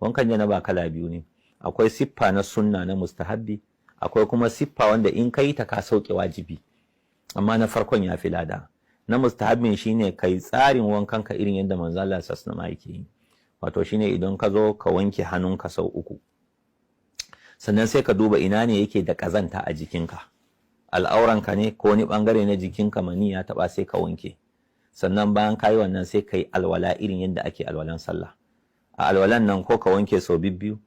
wankan janaba kala biyu ne, akwai siffa na sunna na mustahabbi, akwai kuma siffa wanda in kai ta ka sauke wajibi, amma na farkon ya fi lada. Na mustahabbin shine kai tsarin wankan ka irin yadda manzo Allah sallallahu alaihi yake yi, wato shine idan ka zo ka wanke hannunka sau uku, sannan sai ka duba ina ne yake da kazanta a jikinka, al'auranka ne ko wani bangare na jikinka mani ya taba sai ka wanke, sannan bayan kayi wannan sai kai alwala irin yadda ake alwalan sallah. A alwalan nan ko ka wanke sau biyu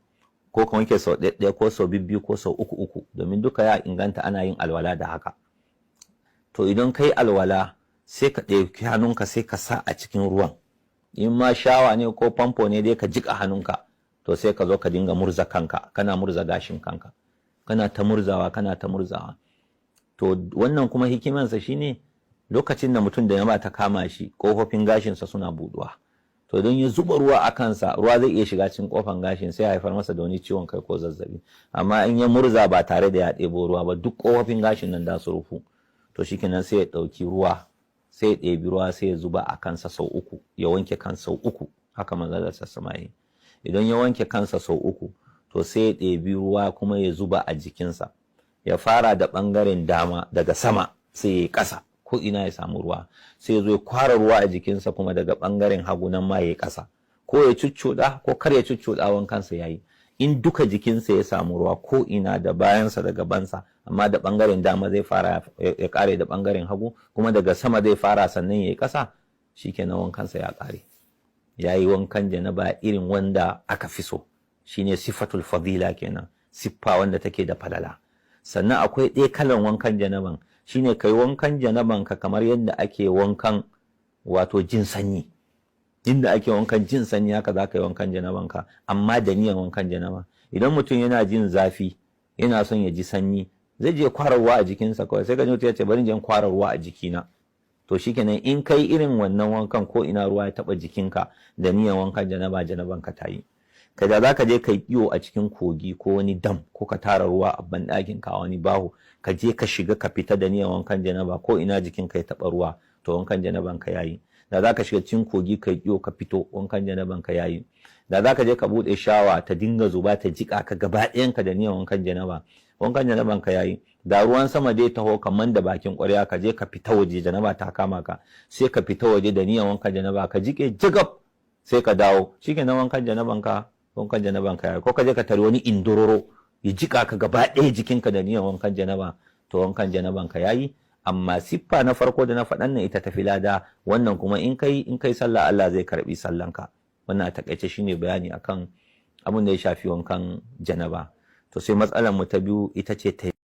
ko ka wanke sau ɗaya ko sau biyu ko sau uku, domin duka ya inganta ana yin alwala da haka. To idan kai alwala sai ka ɗauki hannunka sai ka sa a cikin ruwan, in ma shawa ne ko famfo ne dai ka jiƙa hannunka, to sai ka zo ka dinga murza kanka, kana murza gashin kanka, kana ta murzawa. To wannan kuma hikimansa shine lokacin da mutum da yamma ta kama shi kofofin gashinsa suna buɗuwa, to don ya zuba ruwa a kansa, ruwa zai iya shiga cikin kofan gashin sai ya haifar masa da wani ciwon kai ko zazzabi. Amma in ya murza ba tare da ya ɗebo ruwa ba, duk kofofin gashin nan da su rufu, to shikenan sai ya ɗauki ruwa, sai ya ɗebi ruwa sai ya zuba a kansa sau uku, ya wanke kansa sau uku, haka manzon Allah sallallahu alaihi. Idan ya wanke kansa sau uku, to sai ya ɗebi ruwa kuma ya zuba a jikinsa, ya fara da ɓangaren dama daga sama sai ya yi ƙasa, ko ina ya samu ruwa, sai ya zo ya kwara ruwa a jikinsa kuma daga ɓangaren hagu nan ma ya yi ƙasa, ko ya cuccuɗa ko kar ya cuccuɗa wankansa ya yi. In duka jikinsa ya samu ruwa ko ina da bayansa da gabansa, amma da ɓangaren dama zai fara ya ƙare da ɓangaren hagu, kuma daga sama zai fara sannan ya yi ƙasa, shikenan wankansa ya ƙare. Ya yi wankan janaba irin wanda aka fi so, shine sifatul fadila kenan, siffa wanda take da falala. Sannan akwai ɗaya kalan wankan janaban, shine kai wankan janaban ka kamar yadda ake wankan wato jin sanyi. Inda ake wankan jin sanyi haka za ka yi wankan janaban ka, amma da niyan wankan janaba. Idan mutum yana jin zafi yana son ya ji sanyi, zai je kwara ruwa a jikinsa kawai, sai ka ji mutum ya ce bari in kwara ruwa a jikina. To shikenan in kai irin wannan wankan ko ina ruwa ya taba jikinka da niyan wankan janaba, janaban ka tayi. Kada za ka je ka yi iyo a cikin kogi ko wani dam, ko ka tara ruwa a banɗakin ka wani baho, ka je ka shiga ka fita da niyan wankan janaba, ko ina jikinka ya taba ruwa, to wankan janaban ka yayi. Da za ka shiga cikin kogi ka yi iyo ka fito, wankan janaban ka yayi. Da za ka je ka buɗe shawa ta dinga zuba ta jika ka gaba ɗayanka da niyan wankan janaba, wankan janaban ka yayi. Da ruwan sama dai taho kaman da bakin ƙwarya, ka je ka fita waje, janaba ta kama ka, sai ka fita waje da niyan wankan janaba, ka jike jigab sai ka dawo, shikenan wankan janaban ka yayi. Ko ka je ka tari wani indororo ya jika ka gaba ɗaya jikinka da niyan wankan janaba, to wankan janaban ka yayi. Amma siffa na farko da na faɗan nan ita tafi lada, wannan kuma in kai sallah Allah zai karbi sallanka. Wannan a takaice shine bayani akan abin da ya shafi wankan janaba. To sai matsalar mu ta biyu ita ce ta